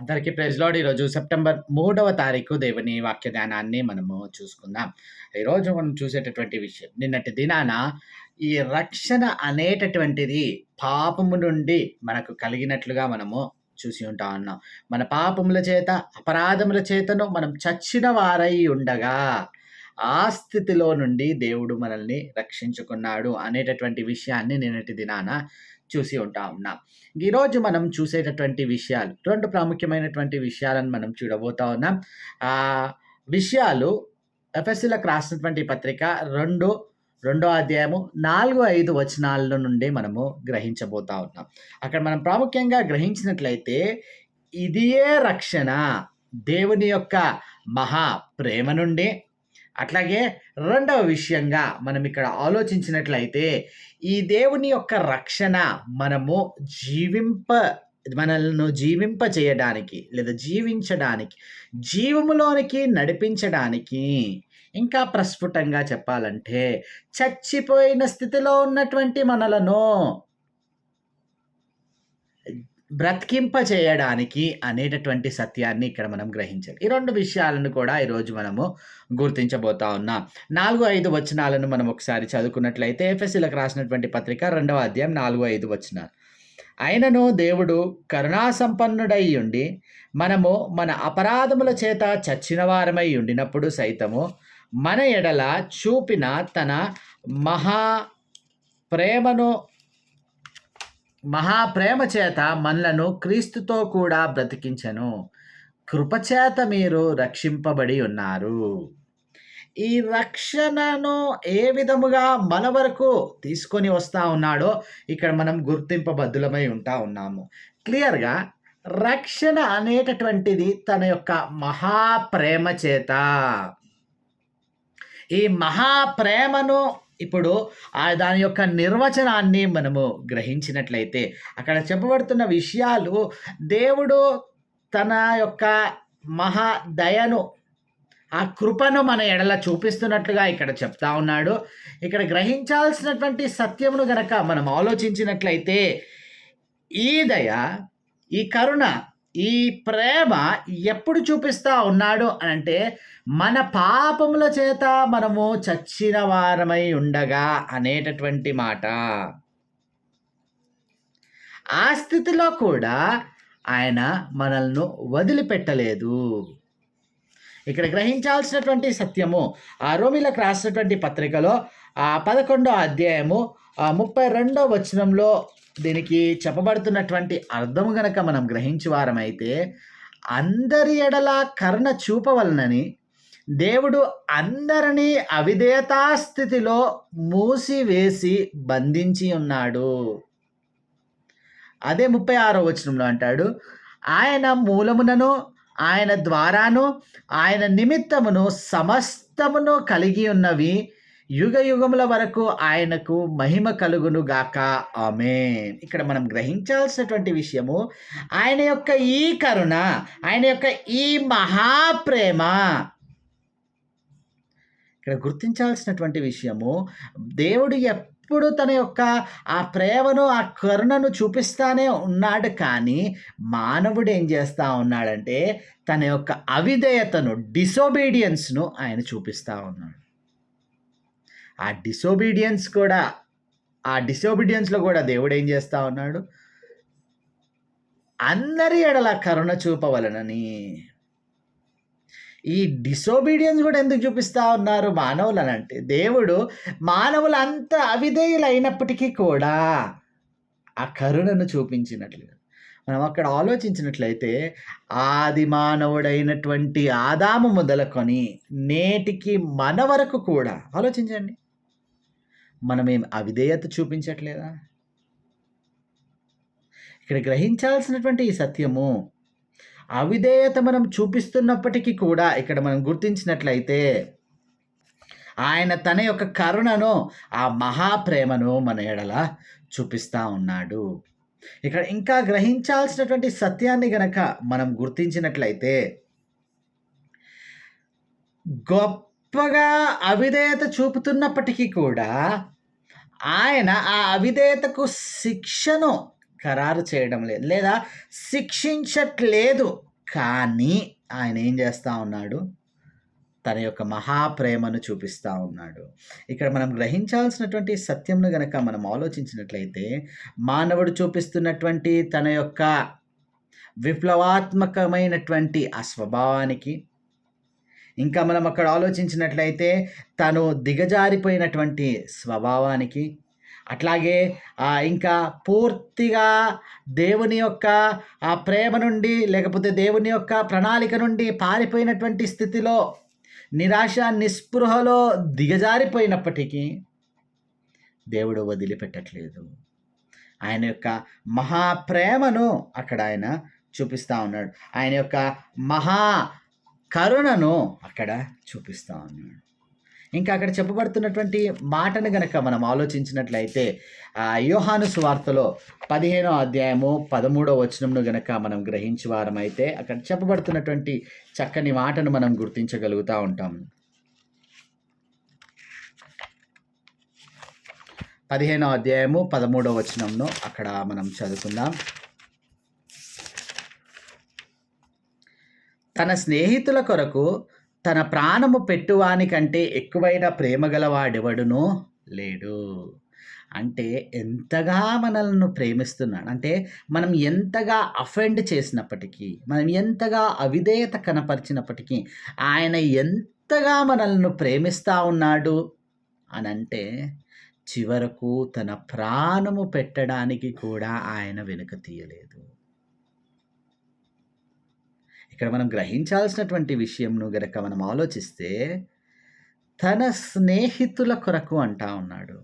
అందరికీ praise lord. ఈరోజు September 3వ తారీఖు దేవుని వాక్య ధ్యానాన్ని మనము చూసుకుందాం. ఈరోజు మనం చూసేటటువంటి విషయం, నిన్నటి దినాన ఈ రక్షణ అనేటటువంటిది పాపము నుండి మనకు కలిగినట్లుగా మనము చూసి ఉంటా ఉన్నాం. మన పాపముల చేత, అపరాధముల చేతను మనం చచ్చిన వారై ఉండగా, ఆ స్థితిలో నుండి దేవుడు మనల్ని రక్షించుకున్నాడు అనేటటువంటి విషయాన్ని నిన్నటి దినాన చూసి ఉంటా ఉన్నాం. ఈరోజు మనం చూసేటటువంటి విషయాలు 2 ప్రాముఖ్యమైనటువంటి విషయాలను మనం చూడబోతా ఉన్నాం. ఆ విషయాలు ఎఫెసీయులకు రాసినటువంటి పత్రిక రెండో అధ్యాయము 4, 5 వచనాల నుండి మనము గ్రహించబోతా ఉన్నాం. అక్కడ మనం ప్రాముఖ్యంగా గ్రహించినట్లయితే ఇదియే రక్షణ, దేవుని యొక్క మహా ప్రేమ నుండి. అట్లాగే రెండవ విషయంగా మనం ఇక్కడ ఆలోచించినట్లయితే ఈ దేవుని యొక్క రక్షణ మనల్ని జీవింప చేయడానికి లేదా జీవించడానికి, జీవములోనికి నడిపించడానికి, ఇంకా ప్రస్ఫుటంగా చెప్పాలంటే చచ్చిపోయిన స్థితిలో ఉన్నటువంటి మనలను బ్రతికింప చేయడానికి అనేటటువంటి సత్యాన్ని ఇక్కడ మనం గ్రహించాలి. ఈ 2 విషయాలను కూడా ఈరోజు మనము గుర్తించబోతా ఉన్నాం. 4, 5 వచనాలను మనం ఒకసారి చదువుకున్నట్లయితే ఎఫెసీయులకు రాసినటువంటి పత్రిక 2వ అధ్యాయం 4, 5 వచనాలు. అయినను దేవుడు కరుణాసంపన్నుడై ఉండి మనము మన అపరాధముల చేత చచ్చిన వారమై ఉండినప్పుడు సైతము మన ఎడల చూపిన తన మహాప్రేమ చేత మనలను క్రీస్తుతో కూడా బ్రతికించెను. కృపచేత మీరు రక్షింపబడి ఉన్నారు. ఈ రక్షణను ఏ విధముగా మన వరకు తీసుకొని వస్తూ ఉన్నాడో ఇక్కడ మనం గుర్తింపబద్ధులమై ఉంటా ఉన్నాము. క్లియర్గా రక్షణ అనేటటువంటిది తన యొక్క మహాప్రేమ చేత, ఈ మహాప్రేమను ఇప్పుడు దాని యొక్క నిర్వచనాన్ని మనము గ్రహించినట్లయితే అక్కడ చెప్పబడుతున్న విషయాలు, దేవుడు తన యొక్క మహాదయను, ఆ కృపను మన ఎడల చూపిస్తున్నట్లుగా ఇక్కడ చెప్తా ఉన్నాడు. ఇక్కడ గ్రహించాల్సినటువంటి సత్యమును గనక మనం ఆలోచించినట్లయితే ఈ దయ, ఈ కరుణ, ఈ ప్రేమ ఎప్పుడు చూపిస్తా ఉన్నాడు అంటే మన పాపముల చేత మనము చచ్చిన వారమై ఉండగా అనేటటువంటి మాట. ఆ స్థితిలో కూడా ఆయన మనల్ని వదిలిపెట్టలేదు. ఇక్కడ గ్రహించాల్సినటువంటి సత్యము ఆ రోమీలకు రాసినటువంటి పత్రికలో 11వ అధ్యాయము 32వ వచనంలో దీనికి చెప్పబడుతున్నటువంటి అర్థము గనక మనం గ్రహించే వారమైతే, అందరి ఎడల కరుణ చూపవలనని దేవుడు అందరినీ అవిధేయతాస్థితిలో మూసివేసి బంధించి ఉన్నాడు. అదే 36వ వచనంలో అంటాడు, ఆయన మూలమునను, ఆయన ద్వారాను, ఆయన నిమిత్తమును సమస్తమును కలిగి ఉన్నవి యుగ యుగముల వరకు ఆయనకు మహిమ కలుగును గాక, ఆమేన్. ఇక్కడ మనం గ్రహించాల్సినటువంటి విషయము, ఆయన యొక్క ఈ కరుణ, ఆయన యొక్క ఈ మహాప్రేమ, ఇక్కడ గుర్తించాల్సినటువంటి విషయము, దేవుడు ఎప్పుడు తన యొక్క ఆ ప్రేమను, ఆ కరుణను చూపిస్తానే ఉన్నాడు. కానీ మానవుడు ఏం చేస్తూ ఉన్నాడంటే తన యొక్క అవిధేయతను, డిసోబీడియన్స్ను ఆయన చూపిస్తూ ఉన్నాడు. ఆ డిసోబీడియన్స్లో కూడా దేవుడు ఏం చేస్తూ ఉన్నాడు, అందరి ఎడల కరుణ చూపవలనని. ఈ డిసోబీడియన్స్ కూడా ఎందుకు చూపిస్తూ ఉన్నారు మానవులనంటే, దేవుడు మానవులు అంత అవిధేయులైనప్పటికీ కూడా ఆ కరుణను చూపించినట్లుగా మనం అక్కడ ఆలోచించినట్లయితే, ఆది మానవుడైనటువంటి ఆదాము మొదలుకొని నేటికి మన వరకు కూడా ఆలోచించండి, మనమేం అవిధేయత చూపించట్లేదా? ఇక్కడ గ్రహించాల్సినటువంటి ఈ సత్యము, అవిధేయత మనం చూపిస్తున్నప్పటికీ కూడా ఇక్కడ మనం గుర్తించినట్లయితే ఆయన తన యొక్క కరుణను, ఆ మహాప్రేమను మన ఎడల చూపిస్తూ ఉన్నాడు. ఇక్కడ ఇంకా గ్రహించాల్సినటువంటి సత్యాన్ని గనక మనం గుర్తించినట్లయితే, గొప్పగా అవిధేయత చూపుతున్నప్పటికీ కూడా ఆయన ఆ అవిధేయతకు శిక్షను ఖరారు చేయడం లేదు, లేదా శిక్షించట్లేదు కానీ ఆయన ఏం చేస్తా ఉన్నాడు? తన యొక్క మహాప్రేమను చూపిస్తూ ఉన్నాడు. ఇక్కడ మనం గ్రహించాల్సినటువంటి సత్యంను గనక మనం ఆలోచించినట్లయితే, మానవుడు చూపిస్తున్నటువంటి తన యొక్క విప్లవాత్మకమైనటువంటి ఆ స్వభావానికి, ఇంకా మనం అక్కడ ఆలోచించినట్లయితే తను దిగజారిపోయినటువంటి స్వభావానికి, అట్లాగే ఇంకా పూర్తిగా దేవుని యొక్క ఆ ప్రేమ నుండి, లేకపోతే దేవుని యొక్క ప్రణాళిక నుండి పారిపోయినటువంటి స్థితిలో, నిరాశ నిస్పృహలో దిగజారిపోయినప్పటికీ దేవుడు వదిలిపెట్టట్లేదు. ఆయన యొక్క మహాప్రేమను అక్కడ ఆయన చూపిస్తూ ఉన్నాడు. ఆయన యొక్క మహా కరుణను అక్కడ చూపిస్తూ ఉన్నాడు. ఇంకా అక్కడ చెప్పబడుతున్నటువంటి మాటను గనక మనం ఆలోచించినట్లయితే, యోహాను సువార్తలో 15వ అధ్యాయము 13వ వచనంను గనక మనం గ్రహించే వారమైతే అక్కడ చెప్పబడుతున్నటువంటి చక్కని మాటను మనం గుర్తించగలుగుతూ ఉంటాం. 15వ అధ్యాయము 13వ వచనంను అక్కడ మనం చదువుకుందాం. తన స్నేహితుల కొరకు తన ప్రాణము పెట్టువానికంటే ఎక్కువైన ప్రేమ గలవాడెవడునో లేడు. అంటే ఎంతగా మనల్ని ప్రేమిస్తున్నాడు అంటే, మనం ఎంతగా అఫెండ్ చేసినప్పటికీ, మనం ఎంతగా అవిధేయత కనపరిచినప్పటికీ ఆయన ఎంతగా మనల్ని ప్రేమిస్తూ ఉన్నాడు అనంటే, చివరకు తన ప్రాణము పెట్టడానికి కూడా ఆయన వెనుక తీయలేదు. ఇక్కడ మనం గ్రహించాల్సినటువంటి విషయంను గనక మనం ఆలోచిస్తే, తన స్నేహితుల కొరకు అంటా ఉన్నాడు.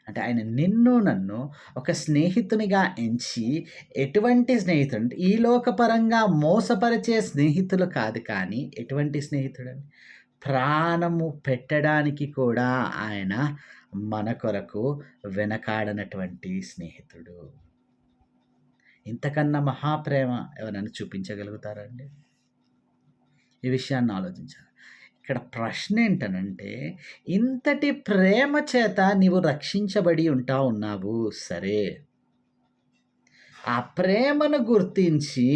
అంటే ఆయన నిన్ను నన్ను ఒక స్నేహితునిగా ఎంచి, ఎటువంటి స్నేహితుడు, ఈ లోకపరంగా మోసపరిచే స్నేహితులు కాదు, కానీ ఎటువంటి స్నేహితుడని, ప్రాణము పెట్టడానికి కూడా ఆయన మన కొరకు వెనకాడనటువంటి స్నేహితుడు. ఇంతకన్నా మహాప్రేమ ఎవరైనా చూపించగలుగుతారండి? ఈ విషయాన్ని ఆలోచించాలి. ఇక్కడ ప్రశ్న ఏంటనంటే, ఇంతటి ప్రేమ చేత నీవు రక్షించబడి ఉన్నావు సరే, ఆ ప్రేమను గుర్తించి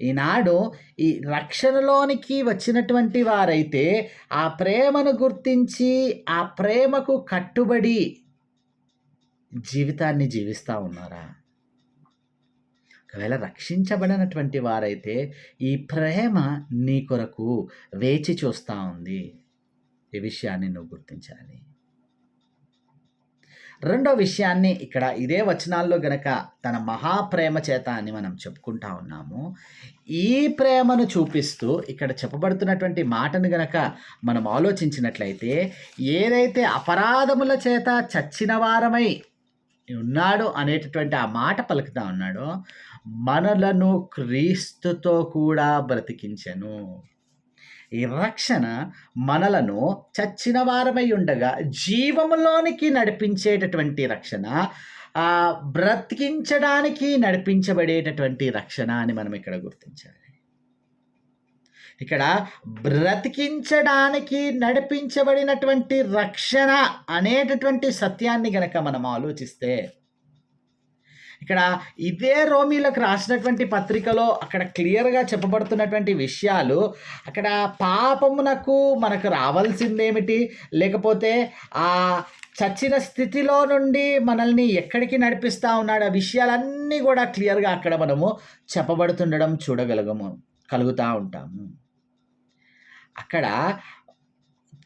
ఈనాడు ఈ రక్షణలోనికి వచ్చినటువంటి వారైతే ఆ ప్రేమను గుర్తించి ఆ ప్రేమకు కట్టుబడి జీవితాన్ని జీవిస్తూ ఉన్నారా? ఒకవేళ రక్షించబడినటువంటి వారైతే ఈ ప్రేమ నీ కొరకు వేచి చూస్తూ ఉంది. ఈ విషయాన్ని నువ్వు గుర్తించాలి. రెండో విషయాన్ని ఇక్కడ ఇదే వచనాల్లో గనక తన మహాప్రేమ చేత అని మనం చెప్పుకుంటా ఉన్నాము. ఈ ప్రేమను చూపిస్తూ ఇక్కడ చెప్పబడుతున్నటువంటి మాటను గనక మనం ఆలోచించినట్లయితే, ఏదైతే అపరాధముల చేత చచ్చిన వారమై ఉన్నాడు అనేటటువంటి ఆ మాట పలుకుతా ఉన్నాడో, మనలను క్రీస్తుతో కూడా బ్రతికించెను. ఈ రక్షణ మనలను చచ్చిన వారమై ఉండగా జీవములోనికి నడిపించేటటువంటి రక్షణ, బ్రతికించడానికి నడిపించబడేటటువంటి రక్షణ అని మనం ఇక్కడ గుర్తించాలి. ఇక్కడ బ్రతికించడానికి నడిపించబడినటువంటి రక్షణ అనేటటువంటి సత్యాన్ని గనక మనం ఆలోచిస్తే, ఇక్కడ ఇదే రోమీలకు రాసినటువంటి పత్రికలో అక్కడ క్లియర్గా చెప్పబడుతున్నటువంటి విషయాలు, అక్కడ పాపమునకు మనకు రావాల్సిందేమిటి, లేకపోతే ఆ చచ్చిన స్థితిలో నుండి మనల్ని ఎక్కడికి నడిపిస్తూ ఉన్నాడు, ఆ విషయాలన్నీ కూడా క్లియర్గా అక్కడ మనము చెప్పబడుతుండడం కలుగుతూ ఉంటాము. అక్కడ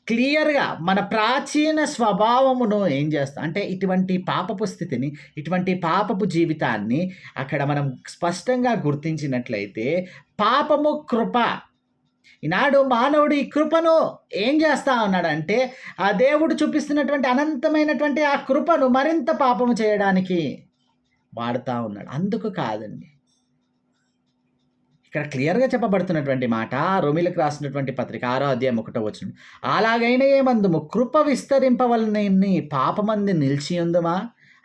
క్లియర్గా మన ప్రాచీన స్వభావమును ఏం చేస్తాం అంటే, ఇటువంటి పాపపు స్థితిని, ఇటువంటి పాపపు జీవితాన్ని అక్కడ మనం స్పష్టంగా గుర్తించినట్లయితే, పాపము కృప, ఈనాడు మానవుడు ఈ కృపను ఏం చేస్తా ఉన్నాడంటే, ఆ దేవుడు చూపిస్తున్నటువంటి అనంతమైనటువంటి ఆ కృపను మరింత పాపము చేయడానికి వాడుతూ ఉన్నాడు. అందుకు కాదండి, ఇక్కడ క్లియర్గా చెప్పబడుతున్నటువంటి మాట రోమీలకు రాసినటువంటి పత్రిక 6వ అధ్యాయం 1వ వచనం, అలాగైనా ఏమందుము, కృప విస్తరింపవలనని పాపమంది నిలిచి ఉందుమా?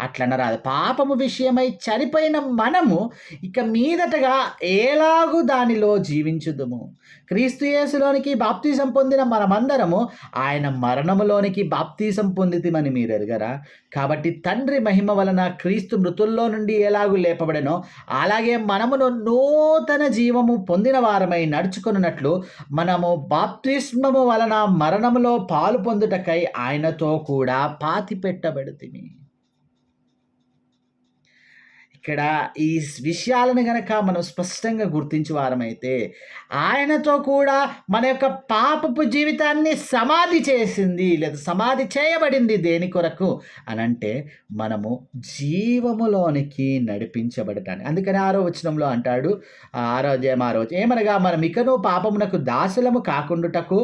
అట్లనరాదు. పాపము విషయమై చనిపోయిన మనము ఇక మీదటగా ఎలాగు దానిలో జీవించుదుము. క్రీస్తు యేసులోనికి బాప్తిసం పొందిన మనమందరము ఆయన మరణములోనికి బాప్తిసం పొందితిమని మీరు ఎరుగరా? కాబట్టి తండ్రి మహిమ వలన క్రీస్తు మృతుల్లో నుండి ఎలాగు లేపబడెనో అలాగే మనమును నూతన జీవము పొందిన వారమై నడుచుకొనున్నట్లు మనము బాప్తిస్మము వలన మరణములో పాలు పొందుటకై ఆయనతో కూడా పాతి పెట్టబడితిమి. ఇక్కడ ఈ విషయాలను గనక మనం స్పష్టంగా గుర్తించే వారమైతే ఆయనతో కూడా మన యొక్క పాపపు జీవితాన్ని సమాధి చేసింది, లేదా సమాధి చేయబడింది దేని కొరకు అనంటే మనము జీవములోనికి నడిపించబడటానికి. అందుకని 6వ వచనంలో అంటాడు, 6వ అధ్యాయం 6వ వచనం, ఏమనగా మనం ఇకను పాపమునకు దాసులము కాకుండుటకు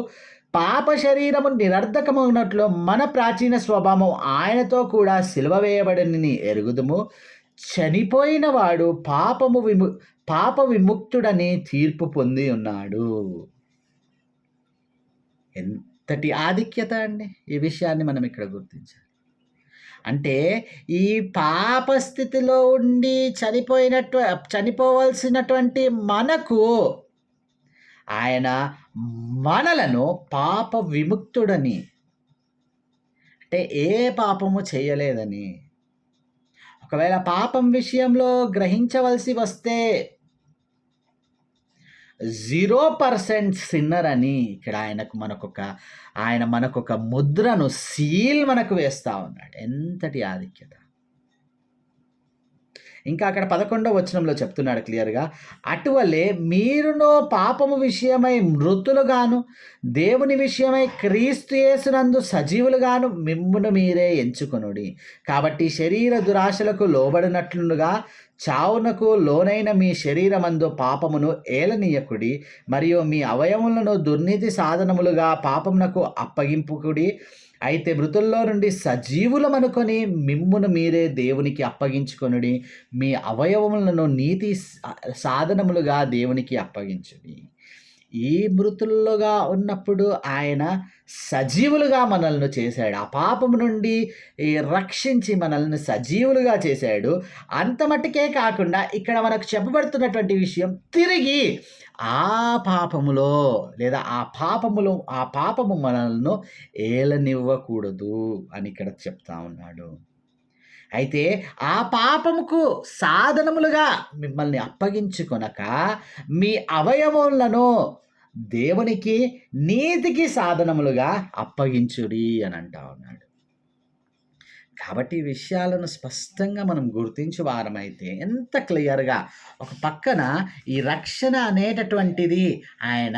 పాప శరీరము నిరర్ధకమవునట్లు మన ప్రాచీన స్వభావం ఆయనతో కూడా సిలువ వేయబడినని ఎరుగుదుము. చనిపోయిన వాడు పాప విముక్తుడని తీర్పు పొంది ఉన్నాడు. ఎంతటి ఆధిక్యత అండి! ఈ విషయాన్ని మనం ఇక్కడ గుర్తించాలి. అంటే ఈ పాప స్థితిలో ఉండి చనిపోవలసినటువంటి మనకు ఆయన మనలను పాప విముక్తుడని, అంటే ఏ పాపము చేయలేదని, ఒకవేళ పాపం విషయంలో గ్రహించవలసి వస్తే 0% సిన్నర్ అని ఇక్కడ ఆయన మనకొక ముద్రను, సీల్ మనకు వేస్తా ఉన్నాడు. ఎంతటి ఆధిక్యత! ఇంకా అక్కడ 11వ వచనంలో చెప్తున్నాడు క్లియర్గా, అటువలే మీరును పాపము విషయమై మృతులుగాను దేవుని విషయమై క్రీస్తు యేసునందు సజీవులుగాను మిమ్మును మీరే ఎంచుకొనుడి. కాబట్టి శరీర దురాశలకు లోబడినట్లుగా చావునకు లోనైన మీ శరీరమందు పాపమును ఏలనీయకుడి, మరియు మీ అవయవములను దుర్నీతి సాధనములుగా పాపమునకు అప్పగింపుకుడి. అయితే మృతుల్లో నుండి సజీవులమనుకొని మిమ్మును మీరే దేవునికి అప్పగించుకొనుడి, మీ అవయవములను నీతి సాధనములుగా దేవునికి అప్పగించుడి. ఈ మృతులుగా ఉన్నప్పుడు ఆయన సజీవులుగా మనల్ని చేశాడు. ఆ పాపము నుండి రక్షించి మనల్ని సజీవులుగా చేశాడు. అంత మట్టుకే కాకుండా ఇక్కడ మనకు చెప్పబడుతున్నటువంటి విషయం, తిరిగి ఆ పాపములో లేదా ఆ పాపము మనల్ని ఏలనివ్వకూడదు అని ఇక్కడ చెప్తా ఉన్నాడు. అయితే ఆ పాపముకు సాధనములుగా మిమ్మల్ని అప్పగించుకొనక మీ అవయవములను దేవునికి నీతికి సాధనములుగా అప్పగించుడి అని అంటా ఉన్నాడు. కాబట్టి ఈ విషయాలను స్పష్టంగా మనం గుర్తించే వారమైతే ఎంత క్లియర్గా ఒక పక్కన ఈ రక్షణ అనేటటువంటిది ఆయన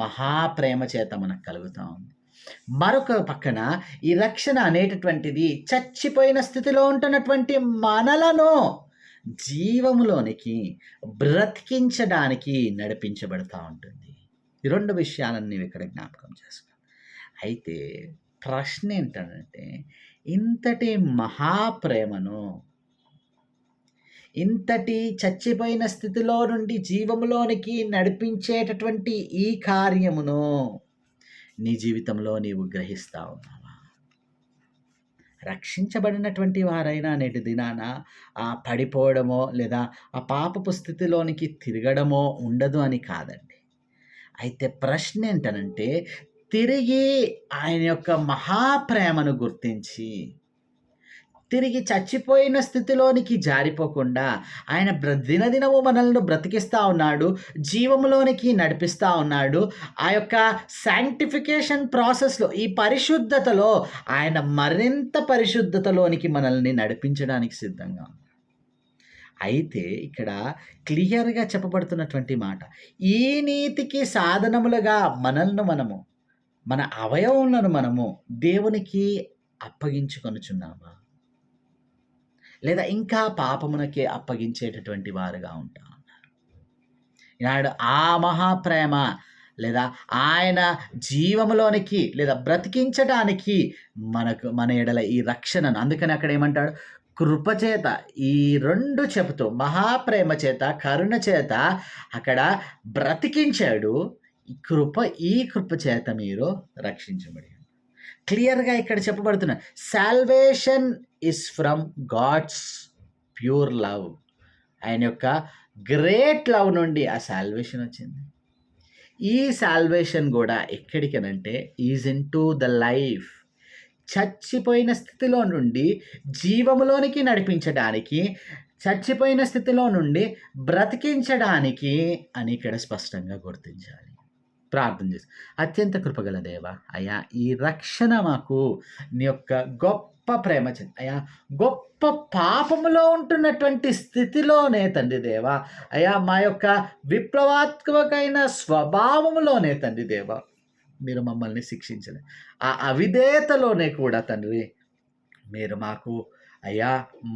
మహాప్రేమ చేత మనకు కలుగుతూ ఉంది. మరొక పక్కన ఈ రక్షణ అనేటటువంటిది చచ్చిపోయిన స్థితిలో ఉంటున్నటువంటి మనలను జీవములోనికి బ్రతికించడానికి నడిపించబడుతూ ఉంటుంది. ఈ 2 విషయాలన్నీ ఇక్కడ జ్ఞాపకం చేసుకో. అయితే ప్రశ్న ఏంటంటే, ఇంతటి మహాప్రేమను, ఇంతటి చచ్చిపోయిన స్థితిలో నుండి జీవములోనికి నడిపించేటటువంటి ఈ కార్యమును నీ జీవితంలో నీవు గ్రహిస్తా ఉన్నావా? రక్షించబడినటువంటి వారైనా నేటి దినాన పడిపోవడమో లేదా ఆ పాపపు స్థితిలోనికి తిరగడమో ఉండదు అని కాదండి. అయితే ప్రశ్న ఏంటనంటే, తిరిగి ఆయన యొక్క మహాప్రేమను గుర్తించి తిరిగి చచ్చిపోయిన స్థితిలోనికి జారిపోకుండా ఆయన దినదినము మనల్ని బ్రతికిస్తూ ఉన్నాడు, జీవములోనికి నడిపిస్తూ ఉన్నాడు. ఆ యొక్క శాంక్టిఫికేషన్ ప్రాసెస్లో, ఈ పరిశుద్ధతలో ఆయన మరింత పరిశుద్ధతలోనికి మనల్ని నడిపించడానికి సిద్ధంగా ఉన్నాడు. అయితే ఇక్కడ క్లియర్గా చెప్పబడుతున్నటువంటి మాట, ఈ నీతికి సాధనములుగా మన అవయవములను మనము దేవునికి అప్పగించుకొనుచున్నామా, లేదా ఇంకా పాపమునకే అప్పగించేటటువంటి వారుగా ఉంటా ఉన్నారు? ఈనాడు ఆ మహాప్రేమ లేదా ఆయన జీవములోనికి లేదా బ్రతికించడానికి మన ఎడల ఈ రక్షణను, అందుకని అక్కడ ఏమంటాడు, కృపచేత, ఈ 2 చెబుతూ మహాప్రేమ చేత కరుణ చేత అక్కడ బ్రతికించాడు. ఈ కృప చేత మీరు రక్షించబడి. క్లియర్‌గా ఇక్కడ చెప్పబడుతున్నది. Salvation is from God's pure love. ఆయన యొక్క గ్రేట్ లవ్ నుండి ఆ సాల్వేషన్ వచ్చింది. ఈ సాల్వేషన్ గూడా ఎక్కడికనంటే ఈజ్ ఇంటూ ద లైఫ్. చచ్చిపోయిన స్థితిలో నుండి జీవములోనికి నడిపించడానికి, చచ్చిపోయిన స్థితిలో నుండి బ్రతికించడానికి అని ఇక్కడ స్పష్టంగా గుర్తించాలి. ప్రార్థన చేసి, అత్యంత కృపగల దేవ, అయ్యా ఈ రక్షణ మాకు నీ యొక్క గొప్ప ప్రేమ అయ్యా గొప్ప పాపములో ఉంటున్నటువంటి స్థితిలోనే తండ్రి దేవ, అయ్యా మా యొక్క విప్లవాత్మకమైన స్వభావములోనే తండ్రి దేవ మీరు మమ్మల్ని శిక్షించలేదు. ఆ అవిధేయతలోనే కూడా తండ్రి మీరు మాకు అయ్యా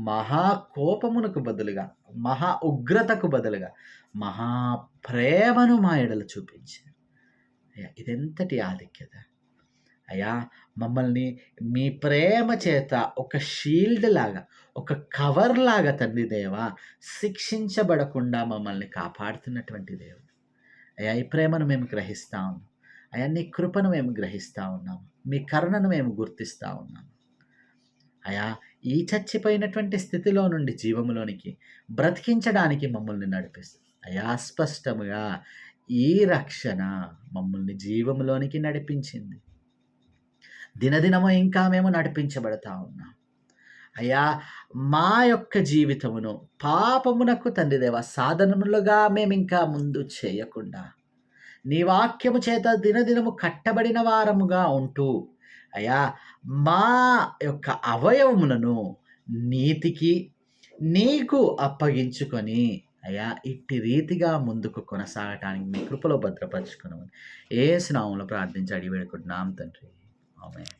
మహా కోపమునకు బదులుగా, మహా ఉగ్రతకు బదులుగా మహా ప్రేమను మా ఎడల చూపించారు. అయ్యా ఇదెంతటి ఆధిక్యత! అయ్యా మమ్మల్ని మీ ప్రేమ చేత ఒక షీల్డ్ లాగా, ఒక కవర్ లాగా తండ్రి దేవా శిక్షించబడకుండా మమ్మల్ని కాపాడుతున్నటువంటి దేవుడు. అయ్యా ఈ ప్రేమను మేము గ్రహిస్తా ఉన్నాం. అయ్యా నీ కృపను మేము గ్రహిస్తూ ఉన్నాము. మీ కరుణను మేము గుర్తిస్తూ ఉన్నాము. అయ్యా ఈ చచ్చిపోయినటువంటి స్థితిలో నుండి జీవములోనికి బ్రతికించడానికి మమ్మల్ని నడిపిస్తుంది. అయ్యా స్పష్టముగా ఈ రక్షణ మమ్మల్ని జీవములోనికి నడిపించింది. దినదినము ఇంకా మేము నడిపించబడతా ఉన్నాం. అయ్యా మా యొక్క జీవితమును పాపమునకు తండ్రి దేవ సాధనములుగా మేము ఇంకా ముందు చేయకుండా నీ వాక్యము చేత దినదినము కట్టబడిన వారముగా ఉంటూ అయ్యా మా యొక్క అవయవములను నీతికి నీకు అప్పగించుకొని అయ్యా ఇట్టి రీతిగా ముందుకు కొనసాగటానికి మీ కృపలో భద్రపరచుకున్నామని యేసు నామములో ప్రార్థించి అడిగి వేడుకుంటున్నాం తండ్రి. ఆమేన్.